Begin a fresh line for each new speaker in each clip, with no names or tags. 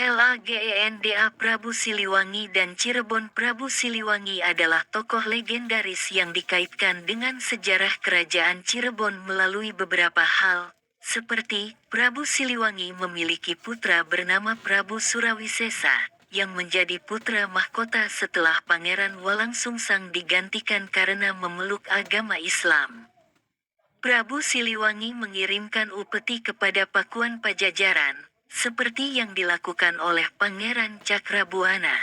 Lagenda Prabu Siliwangi dan Cirebon. Prabu Siliwangi adalah tokoh legendaris yang dikaitkan dengan sejarah kerajaan Cirebon melalui beberapa hal, seperti Prabu Siliwangi memiliki putra bernama Prabu Surawisesa, yang menjadi putra mahkota setelah Pangeran Walangsungsang digantikan karena memeluk agama Islam. Prabu Siliwangi mengirimkan upeti kepada Pakuan Pajajaran, seperti yang dilakukan oleh Pangeran Cakrabuana.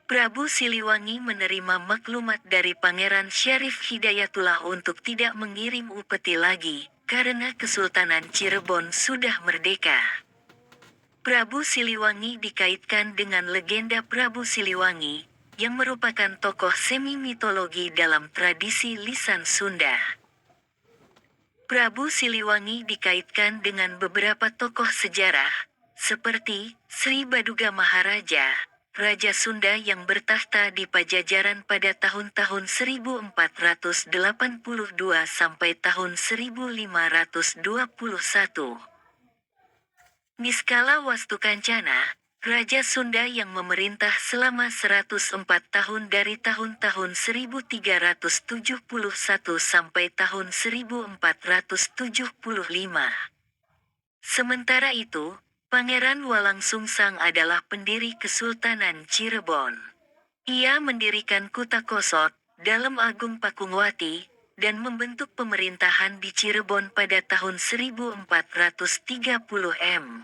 Prabu Siliwangi menerima maklumat dari Pangeran Syarif Hidayatullah untuk tidak mengirim upeti lagi, karena Kesultanan Cirebon sudah merdeka. Prabu Siliwangi dikaitkan dengan legenda Prabu Siliwangi, yang merupakan tokoh semi-mitologi dalam tradisi lisan Sunda. Prabu Siliwangi dikaitkan dengan beberapa tokoh sejarah, seperti Sri Baduga Maharaja, Raja Sunda yang bertahta di Pajajaran pada tahun-tahun 1482 sampai tahun 1521. Niskala Wastukancana, Raja Sunda yang memerintah selama 104 tahun dari tahun-tahun 1371 sampai tahun 1475. Sementara itu, Pangeran Walangsungsang adalah pendiri Kesultanan Cirebon. Ia mendirikan Kuta Kosot, Dalem Agung Pakungwati, dan membentuk pemerintahan di Cirebon pada tahun 1430 m.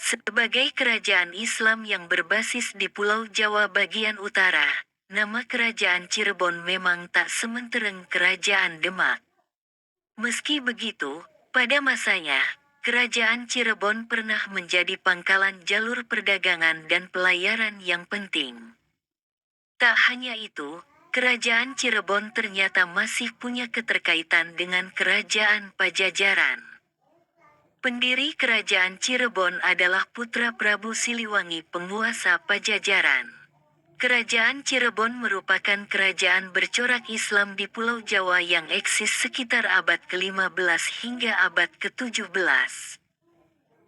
Sebagai kerajaan Islam yang berbasis di Pulau Jawa bagian utara, nama kerajaan Cirebon memang tak sementereng kerajaan Demak. Meski begitu, pada masanya, kerajaan Cirebon pernah menjadi pangkalan jalur perdagangan dan pelayaran yang penting. Tak hanya itu, kerajaan Cirebon ternyata masih punya keterkaitan dengan kerajaan Pajajaran. Pendiri kerajaan Cirebon adalah putra Prabu Siliwangi, penguasa Pajajaran. Kerajaan Cirebon merupakan kerajaan bercorak Islam di Pulau Jawa yang eksis sekitar abad ke-15 hingga abad ke-17.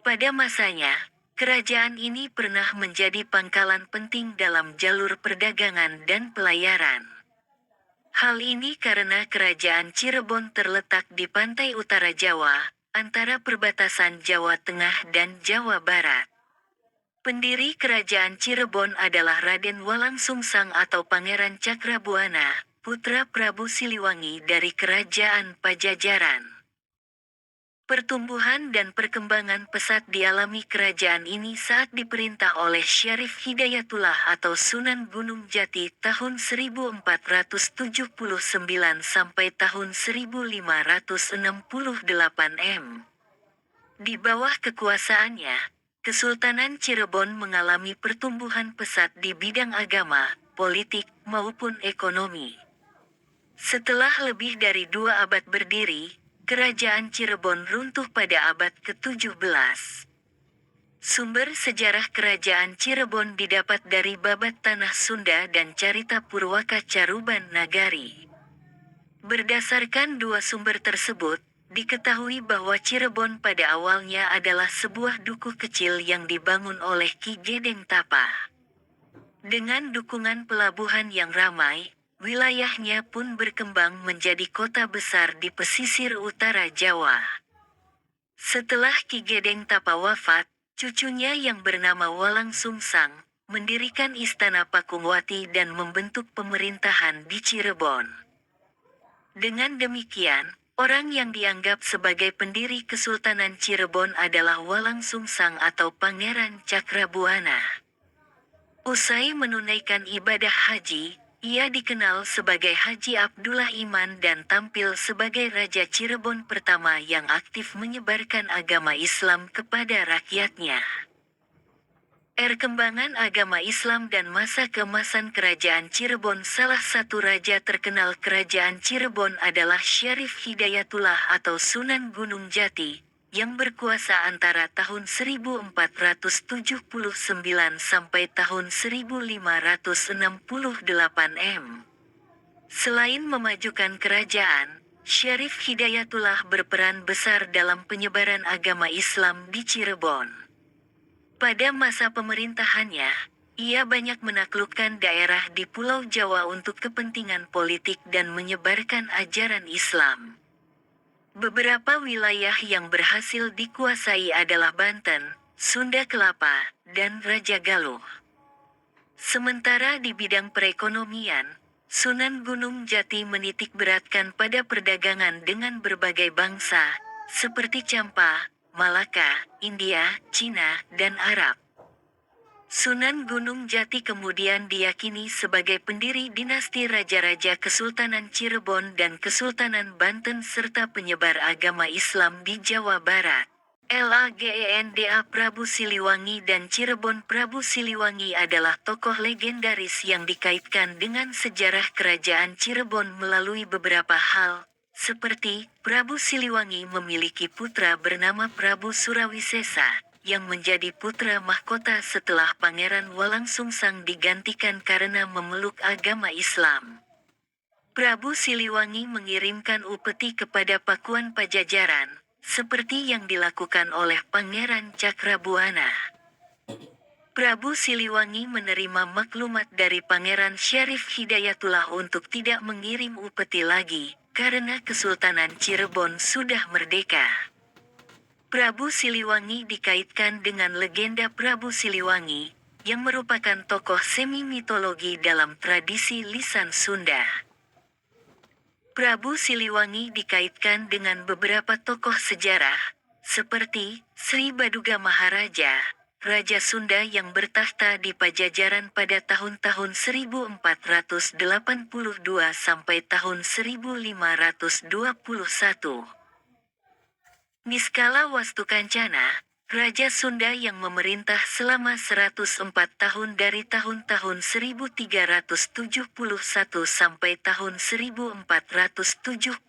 Pada masanya, kerajaan ini pernah menjadi pangkalan penting dalam jalur perdagangan dan pelayaran. Hal ini karena kerajaan Cirebon terletak di pantai utara Jawa, antara perbatasan Jawa Tengah dan Jawa Barat. Pendiri kerajaan Cirebon adalah Raden Walangsungsang atau Pangeran Cakrabuana, putra Prabu Siliwangi dari kerajaan Pajajaran. Pertumbuhan dan perkembangan pesat dialami kerajaan ini saat diperintah oleh Syarif Hidayatullah atau Sunan Gunung Jati tahun 1479 sampai tahun 1568 m. Di bawah kekuasaannya, Kesultanan Cirebon mengalami pertumbuhan pesat di bidang agama, politik, maupun ekonomi. Setelah lebih dari 2 abad berdiri, Kerajaan Cirebon runtuh pada abad ke-17. Sumber sejarah Kerajaan Cirebon didapat dari Babat Tanah Sunda dan Carita Purwaka Caruban Nagari. Berdasarkan 2 sumber tersebut, diketahui bahwa Cirebon pada awalnya adalah sebuah dukuh kecil yang dibangun oleh Ki Gedeng Tapa. Dengan dukungan pelabuhan yang ramai, wilayahnya pun berkembang menjadi kota besar di pesisir utara Jawa. Setelah Ki Gedeng Tapa wafat, cucunya yang bernama Walangsungsang, mendirikan Istana Pakungwati dan membentuk pemerintahan di Cirebon. Dengan demikian, orang yang dianggap sebagai pendiri Kesultanan Cirebon adalah Walangsungsang atau Pangeran Cakrabuana. Usai menunaikan ibadah haji, ia dikenal sebagai Haji Abdullah Iman dan tampil sebagai Raja Cirebon pertama yang aktif menyebarkan agama Islam kepada rakyatnya. Perkembangan agama Islam dan masa keemasan Kerajaan Cirebon. Salah satu raja terkenal Kerajaan Cirebon adalah Syarif Hidayatullah atau Sunan Gunung Jati, yang berkuasa antara tahun 1479 sampai tahun 1568 m. Selain memajukan kerajaan, Syarif Hidayatullah berperan besar dalam penyebaran agama Islam di Cirebon. Pada masa pemerintahannya, ia banyak menaklukkan daerah di Pulau Jawa untuk kepentingan politik dan menyebarkan ajaran Islam. Beberapa wilayah yang berhasil dikuasai adalah Banten, Sunda Kelapa, dan Raja Galuh. Sementara di bidang perekonomian, Sunan Gunung Jati menitik beratkan pada perdagangan dengan berbagai bangsa, seperti Champa, Malaka, India, Cina, dan Arab. Sunan Gunung Jati kemudian diyakini sebagai pendiri dinasti Raja-Raja Kesultanan Cirebon dan Kesultanan Banten serta penyebar agama Islam di Jawa Barat. Lagenda Prabu Siliwangi dan Cirebon. Prabu Siliwangi adalah tokoh legendaris yang dikaitkan dengan sejarah kerajaan Cirebon melalui beberapa hal, seperti Prabu Siliwangi memiliki putra bernama Prabu Surawisesa, yang menjadi putra mahkota setelah Pangeran Walangsungsang digantikan karena memeluk agama Islam. Prabu Siliwangi mengirimkan upeti kepada Pakuan Pajajaran, seperti yang dilakukan oleh Pangeran Cakrabuana. Prabu Siliwangi menerima maklumat dari Pangeran Syarif Hidayatullah untuk tidak mengirim upeti lagi, karena Kesultanan Cirebon sudah merdeka. Prabu Siliwangi dikaitkan dengan legenda Prabu Siliwangi, yang merupakan tokoh semi-mitologi dalam tradisi lisan Sunda. Prabu Siliwangi dikaitkan dengan beberapa tokoh sejarah, seperti Sri Baduga Maharaja, Raja Sunda yang bertahta di Pajajaran pada tahun-tahun 1482 sampai tahun 1521. Niskala Wastukancana, Raja Sunda yang memerintah selama 104 tahun dari tahun-tahun 1371 sampai tahun 1475.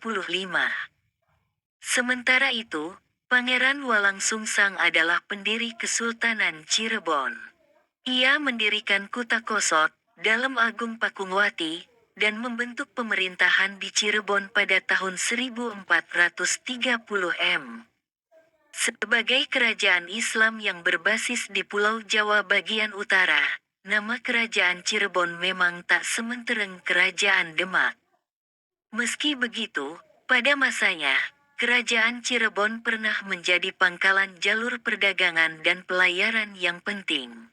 Sementara itu, Pangeran Walangsungsang adalah pendiri Kesultanan Cirebon. Ia mendirikan Kutakosot, Dalem Agung Pakungwati, dan membentuk pemerintahan di Cirebon pada tahun 1430 m. Sebagai kerajaan Islam yang berbasis di Pulau Jawa bagian utara, nama kerajaan Cirebon memang tak sementereng kerajaan Demak. Meski begitu, pada masanya, kerajaan Cirebon pernah menjadi pangkalan jalur perdagangan dan pelayaran yang penting.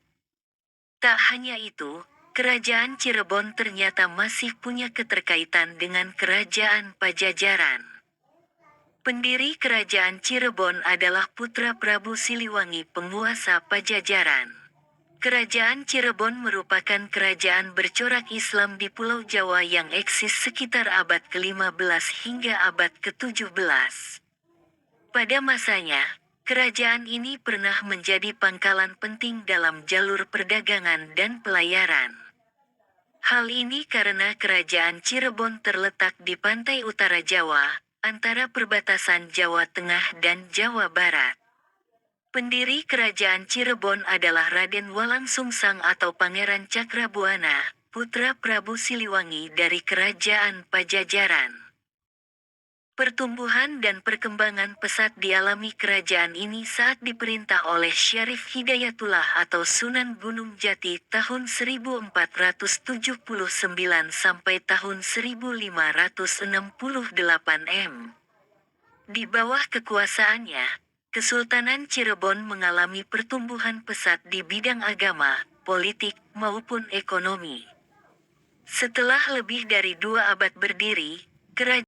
Tak hanya itu, kerajaan Cirebon ternyata masih punya keterkaitan dengan kerajaan Pajajaran. Pendiri kerajaan Cirebon adalah putra Prabu Siliwangi, penguasa Pajajaran. Kerajaan Cirebon merupakan kerajaan bercorak Islam di Pulau Jawa yang eksis sekitar abad ke-15 hingga abad ke-17. Pada masanya, kerajaan ini pernah menjadi pangkalan penting dalam jalur perdagangan dan pelayaran. Hal ini karena kerajaan Cirebon terletak di pantai utara Jawa, antara perbatasan Jawa Tengah dan Jawa Barat. Pendiri kerajaan Cirebon adalah Raden Walangsungsang atau Pangeran Cakrabuana, putra Prabu Siliwangi dari kerajaan Pajajaran. Pertumbuhan dan perkembangan pesat dialami kerajaan ini saat diperintah oleh Syarif Hidayatullah atau Sunan Gunung Jati tahun 1479 sampai tahun 1568 m. Di bawah kekuasaannya, Kesultanan Cirebon mengalami pertumbuhan pesat di bidang agama, politik, maupun ekonomi. Setelah lebih dari 2 abad berdiri, kerajaan